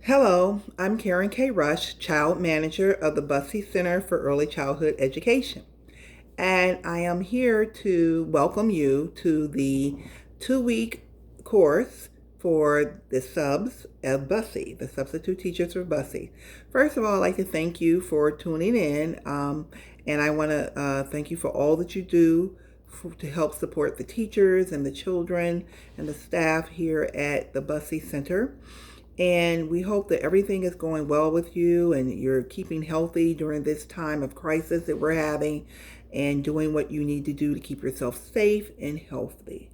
Hello, I'm Karen K. Rush, Child Manager of the Bussey Center for Early Childhood Education. And I am here to welcome you to the 2 week course for the subs of Bussey, the substitute teachers for Bussey. First of all, I'd like to thank you for tuning in. And I want to thank you for all that you do to help support the teachers and the children and the staff here at the Bussey Center. And we hope that everything is going well with you and you're keeping healthy during this time of crisis that we're having and doing what you need to do to keep yourself safe and healthy.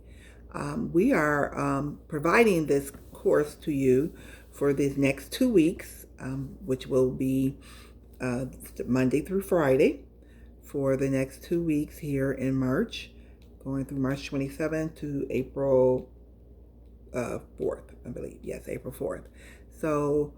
We are providing this course to you for these next 2 weeks, which will be Monday through Friday for the next 2 weeks here in March, going through March 27th to April 4th, I believe. Yes, April 4th. So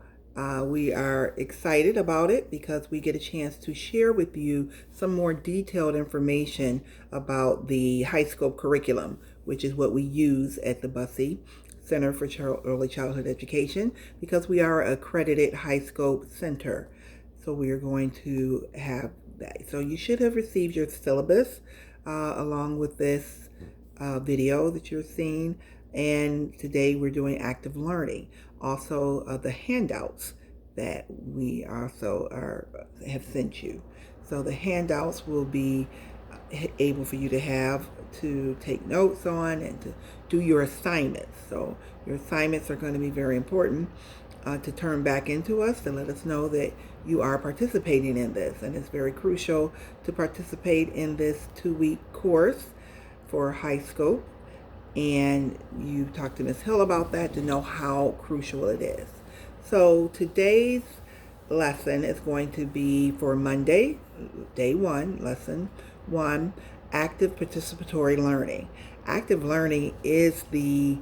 we are excited about it because we get a chance to share with you some more detailed information about the high scope curriculum, which is what we use at the Bussey Center for Early Childhood Education, because we are an accredited high scope center. So we are going to have that. So you should have received your syllabus along with this video that you're seeing. And today we're doing active learning. Also the handouts that we also have sent you. So the handouts will be able for you to have to take notes on and to do your assignments. So your assignments are going to be very important to turn back into us to let us know that you are participating in this. And it's very crucial to participate in this 2 week course for high scope. And you talked to Ms. Hill about that to know how crucial it is. So today's lesson is going to be for Monday, day 1, lesson 1, active participatory learning. Active learning is the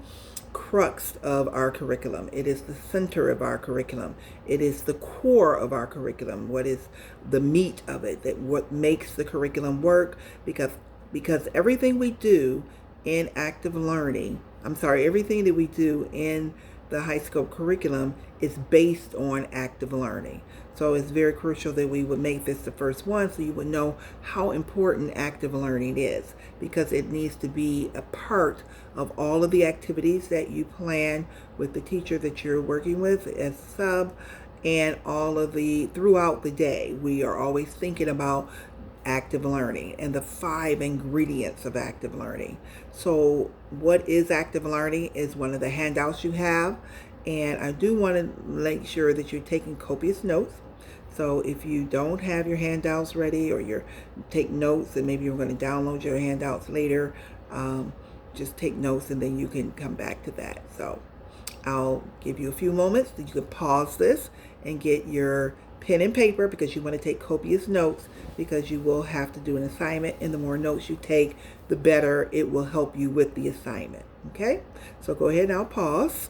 crux of our curriculum. It is the center of our curriculum. It is the core of our curriculum. What is the meat of it? That what makes the curriculum work? Because everything we do in active learning, everything that we do in the high scope curriculum is based on active learning. So it's very crucial that we would make this the first one so you would know how important active learning is, because it needs to be a part of all of the activities that you plan with the teacher that you're working with as sub, and all of the throughout the day. We are always thinking about active learning and the 5 ingredients of active learning. So what is active learning is one of the handouts you have, and I do want to make sure that you're taking copious notes. So if you don't have your handouts ready, or you're take notes and maybe you're going to download your handouts later, just take notes and then you can come back to that. So I'll give you a few moments that you can pause this and get your pen and paper, because you want to take copious notes, because you will have to do an assignment, and the more notes you take, the better it will help you with the assignment. Okay, so go ahead and I'll pause.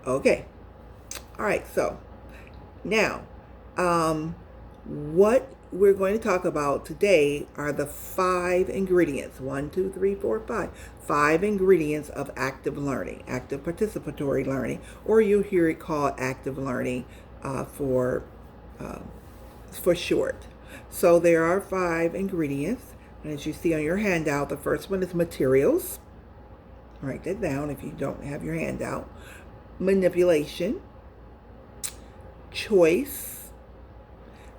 Okay, all right, so now what we're going to talk about today are the 5 ingredients. 1, 2, 3, 4, 5. 5 ingredients of active learning, active participatory learning, or you'll hear it called active learning for short. So there are 5 ingredients, and as you see on your handout, the first one is materials. Write that down if you don't have your handout. Manipulation, choice,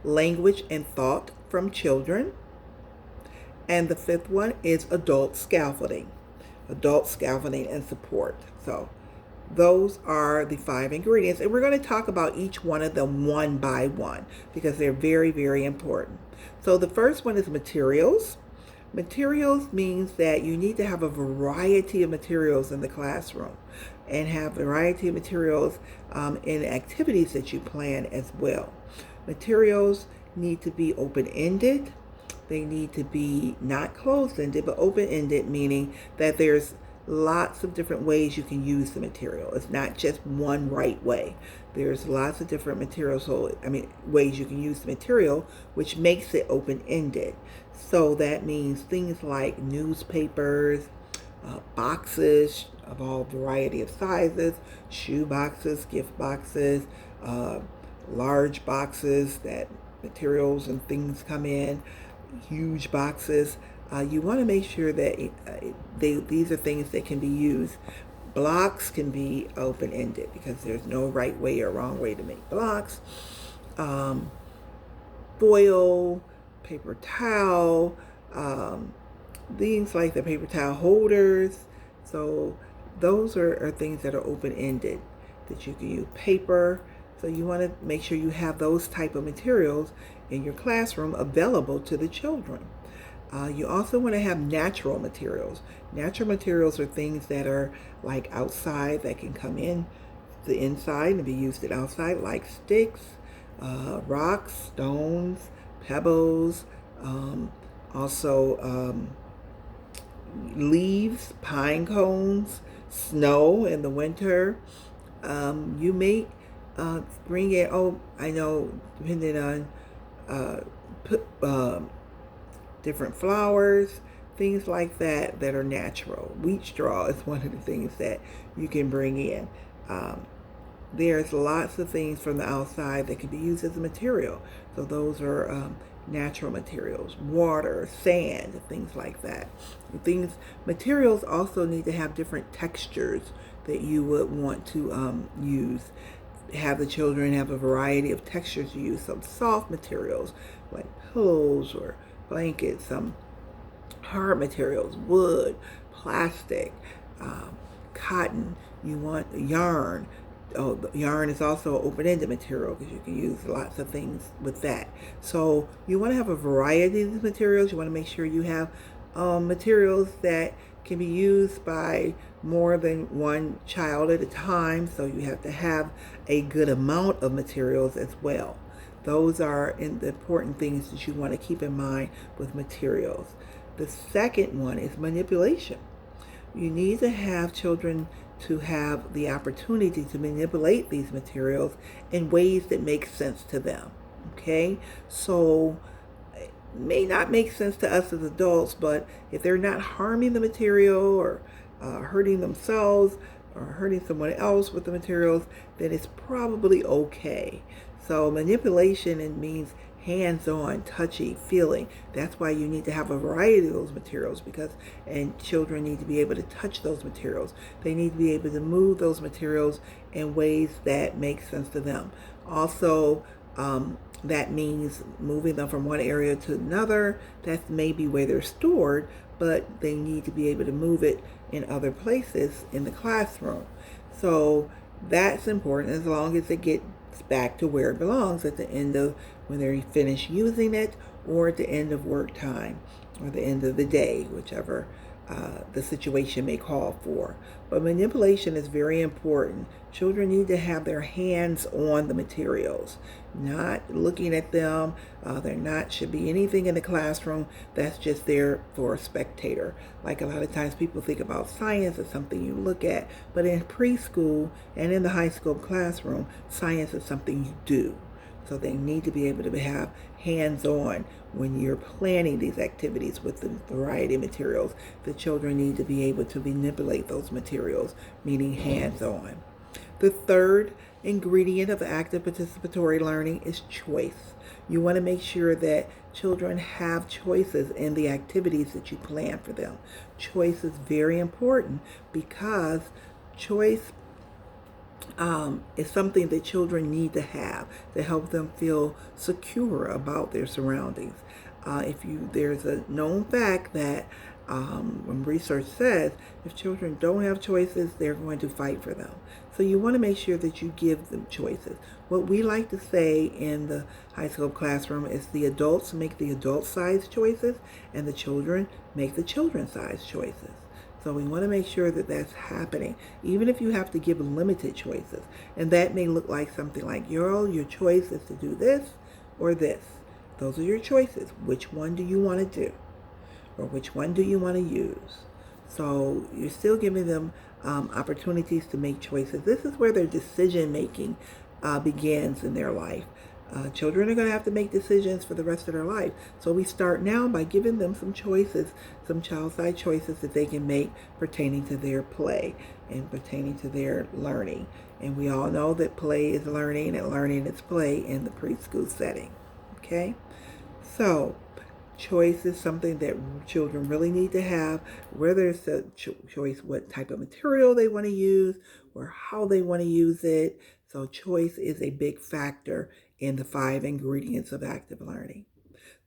language and thought from children, and the 5th one is adult scaffolding and support. So those are the 5 ingredients, and we're going to talk about each one of them one by one because they're very, very important. So the first one is materials. Materials means that you need to have a variety of materials in the classroom, and have a variety of materials in activities that you plan as well. Materials need to be open-ended. They need to be not closed-ended, but open-ended, meaning that there's lots of different ways you can use the material. It's not just one right way. There's lots of different materials, ways you can use the material, which makes it open-ended. So that means things like newspapers, boxes of all variety of sizes, shoe boxes, gift boxes, uh, large boxes that materials and things come in, huge boxes. You want to make sure that these are things that can be used. Blocks can be open-ended because there's no right way or wrong way to make blocks. Foil, paper towel, things like the paper towel holders. So those are things that are open-ended that you can use. Paper. So you want to make sure you have those type of materials in your classroom available to the children. You also want to have natural materials. Natural materials are things that are like outside that can come in the inside and be used at outside, like sticks, rocks, stones, pebbles, also leaves, pine cones, snow in the winter. You may bring in, I know, depending on different flowers, things like that are natural. Wheat straw is one of the things that you can bring in. There's lots of things from the outside that can be used as a material. So those are natural materials, water, sand, things like that. Materials also need to have different textures that you would want to use. Have the children have a variety of textures to use. Some soft materials like pillows or blankets, some hard materials, wood, plastic, cotton. You want yarn. Yarn is also an open-ended material because you can use lots of things with that. So you want to have a variety of these materials. You want to make sure you have materials that can be used by more than one child at a time. So you have to have a good amount of materials as well. Those are the important things that you want to keep in mind with materials. The second one is manipulation. You need to have children to have the opportunity to manipulate these materials in ways that make sense to them. Okay? So it may not make sense to us as adults, but if they're not harming the material or hurting themselves or hurting someone else with the materials, then it's probably okay. So manipulation, it means hands-on, touchy, feeling. That's why you need to have a variety of those materials and children need to be able to touch those materials. They need to be able to move those materials in ways that make sense to them. Also, that means moving them from one area to another. That's maybe where they're stored, but they need to be able to move it in other places in the classroom. So that's important as long as it gets back to where it belongs at the end of when they're finished using it, or at the end of work time, or the end of the day, whichever the situation may call for. But manipulation is very important. Children need to have their hands on the materials, not looking at them. Should be anything in the classroom that's just there for a spectator. Like a lot of times people think about science as something you look at, but in preschool and in the high school classroom, science is something you do. So they need to be able to have hands-on when you're planning these activities with the variety of materials. The children need to be able to manipulate those materials, meaning hands-on. The third ingredient of active participatory learning is choice. You want to make sure that children have choices in the activities that you plan for them. Choice is very important because choice is something that children need to have to help them feel secure about their surroundings. There's a known fact that when research says if children don't have choices, they're going to fight for them. So you want to make sure that you give them choices. What we like to say in the high school classroom is the adults make the adult-sized choices and the children make the children-sized choices. So we want to make sure that that's happening, even if you have to give limited choices. And that may look like something like, your choice is to do this or this. Those are your choices. Which one do you want to do? Or which one do you want to use? So you're still giving them opportunities to make choices. This is where their decision making begins in their life. Children are going to have to make decisions for the rest of their life. So we start now by giving them some choices, some child-side choices that they can make pertaining to their play and pertaining to their learning. And we all know that play is learning and learning is play in the preschool setting. Okay? So choice is something that children really need to have, whether it's a choice what type of material they want to use or how they want to use it. So choice is a big factor in the 5 ingredients of active learning.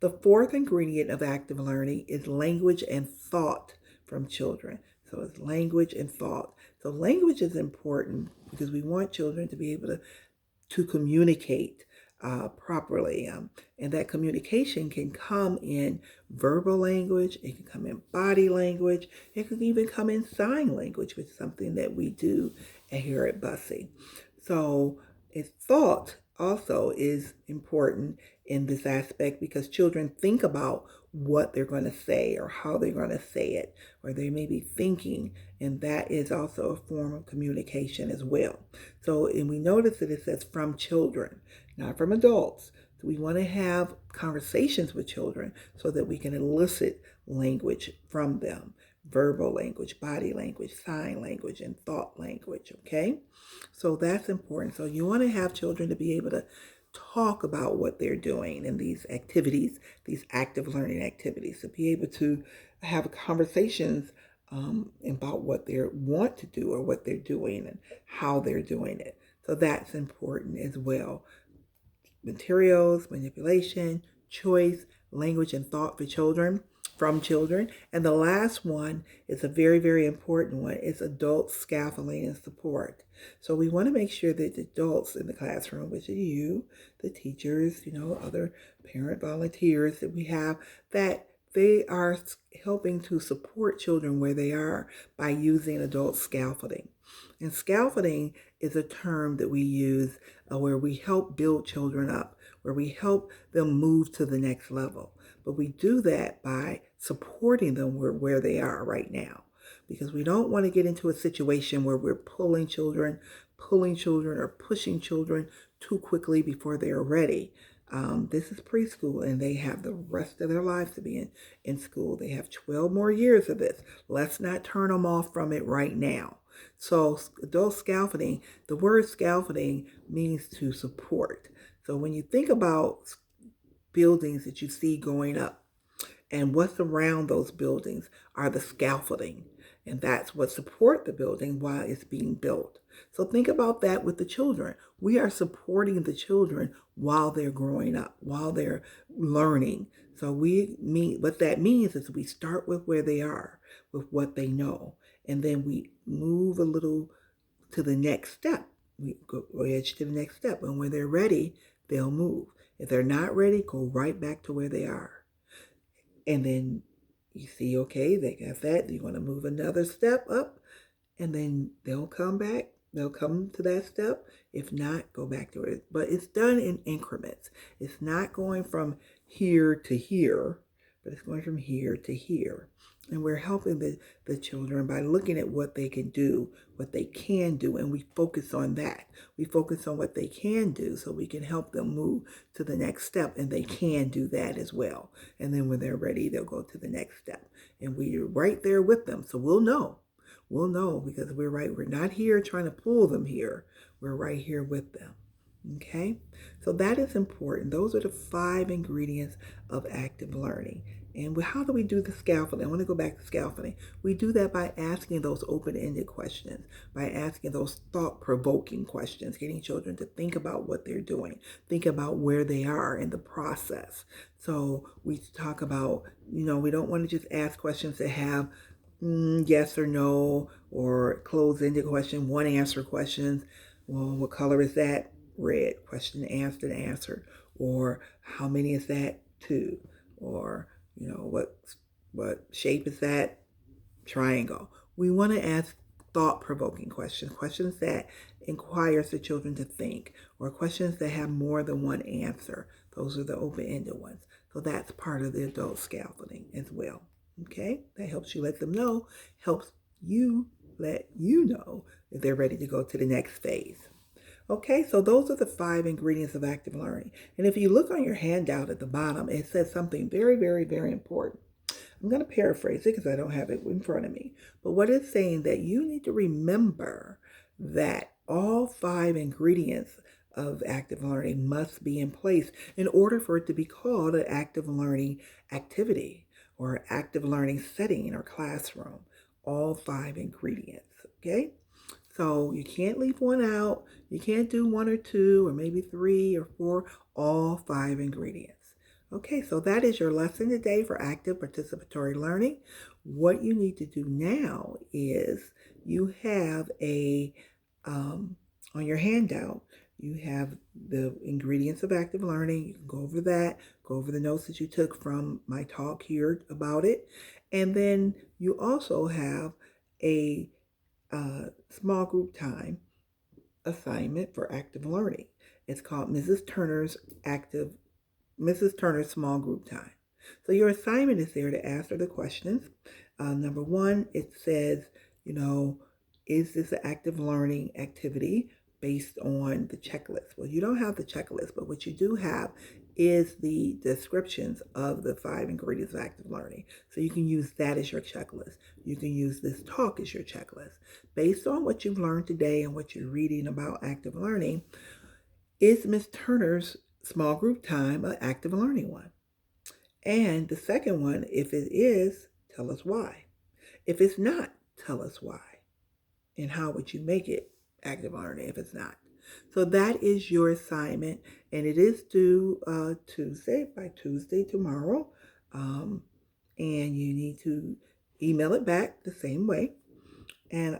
The fourth ingredient of active learning is language and thought from children. So it's language and thought. So language is important because we want children to be able to communicate properly. And that communication can come in verbal language, it can come in body language, it can even come in sign language, which is something that we do here at Bussey. So thought also is important in this aspect because children think about what they're going to say or how they're going to say it, or they may be thinking, and that is also a form of communication as well. So, and we notice that it says from children, not from adults. So we want to have conversations with children so that we can elicit language from them, verbal language, body language, sign language, and thought language, okay? So that's important. So you want to have children to be able to talk about what they're doing in these activities, these active learning activities, to be able to have conversations about what they want to do or what they're doing and how they're doing it. So that's important as well. Materials, manipulation, choice, language, and thought for children, from children. And the last one is a very, very important one. It's adult scaffolding and support. So we want to make sure that the adults in the classroom, which are you, the teachers, other parent volunteers that we have, that they are helping to support children where they are by using adult scaffolding. And scaffolding is a term that we use where we help build children up, where we help them move to the next level. But we do that by supporting them where they are right now, because we don't want to get into a situation where we're pulling children or pushing children too quickly before they're ready. This is preschool, and they have the rest of their lives to be in school. They have 12 more years of this. Let's not turn them off from it right now. So adult scaffolding, the word scaffolding means to support. So when you think about buildings that you see going up, and what's around those buildings are the scaffolding. And that's what support the building while it's being built. So think about that with the children. We are supporting the children while they're growing up, while they're learning. So what that means is we start with where they are, with what they know, and then we move a little to the next step. We go edge to the next step, and when they're ready, they'll move. If they're not ready, go right back to where they are. And then you see, okay, they got that. You want to move another step up, and then they'll come back. They'll come to that step. If not, go back to it. But it's done in increments. It's not going from here to here, but it's going from here to here. And we're helping the children by looking at what they can do, what they can do, and we focus on that. We focus on what they can do so we can help them move to the next step, and they can do that as well. And then when they're ready, they'll go to the next step. And we're right there with them, so we'll know. We'll know because we're right. We're not here trying to pull them here. We're right here with them. Okay? So that is important. Those are the 5 ingredients of active learning. And how do we do the scaffolding? I want to go back to scaffolding. We do that by asking those open-ended questions, by asking those thought-provoking questions, getting children to think about what they're doing, think about where they are in the process. So we talk about, we don't want to just ask questions that have yes or no, or closed-ended question, one answer questions. Well, what color is that? Red. Question answered. Or how many is that? 2. Or what shape is that? Triangle. We want to ask thought-provoking questions that inquires the children to think, or questions that have more than one answer. Those are the open-ended ones. So that's part of the adult scaffolding as well. Okay, that helps you let them know, helps you let you know if they're ready to go to the next phase. Okay, so those are the 5 ingredients of active learning. And if you look on your handout at the bottom, it says something very, very, very important. I'm going to paraphrase it because I don't have it in front of me. But what it's saying that you need to remember that all 5 ingredients of active learning must be in place in order for it to be called an active learning activity or active learning setting or classroom. All 5 ingredients, okay? So you can't leave one out. You can't do one or two or maybe 3 or 4, all 5 ingredients. Okay, so that is your lesson today for active participatory learning. What you need to do now is you have on your handout, you have the ingredients of active learning. You can go over that, go over the notes that you took from my talk here about it. And then you also have a small group time assignment for active learning. It's called Mrs. Turner's Small Group Time. So your assignment is there to answer the questions. Number one, it says, you know, is this an active learning activity based on the checklist? Well, you don't have the checklist, but what you do have is the descriptions of the 5 ingredients of active learning. So you can use that as your checklist. You can use this talk as your checklist. Based on what you've learned today and what you're reading about active learning, is Miss Turner's small group time an active learning one? And the second one, if it is, tell us why. If it's not, tell us why. And how would you make it active learning if it's not? So that is your assignment, and it is due by Tuesday tomorrow. And you need to email it back the same way. And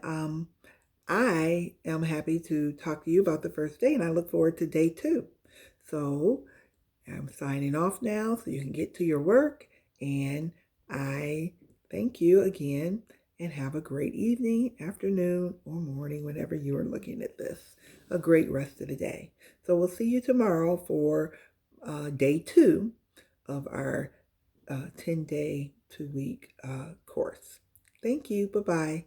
I am happy to talk to you about the first day, and I look forward to day 2. So I'm signing off now so you can get to your work. And I thank you again and have a great evening, afternoon, or morning, whenever you are looking at this. A great rest of the day. So we'll see you tomorrow for day 2 of our 10-day, 2-week course. Thank you. Bye-bye.